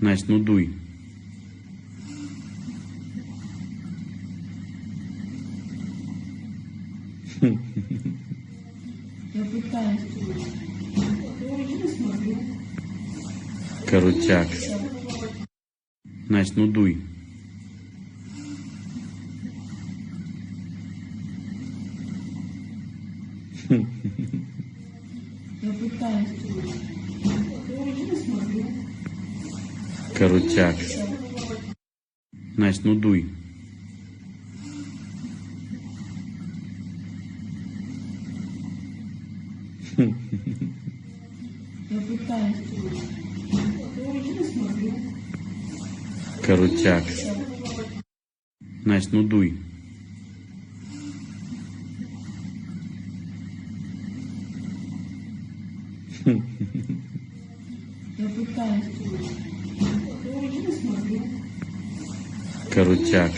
Настя, ну дуй. Я пытаюсь. Я не смотрю. Крутяк. Настя, ну дуй. Я пытаюсь. Я не смотрю. Крутяк. Настя, ну дуй. Я пытаюсь. Я не смотрю. Крутяк. Настя, ну дуй. Я пытаюсь. Я не смотрю. Крутяк.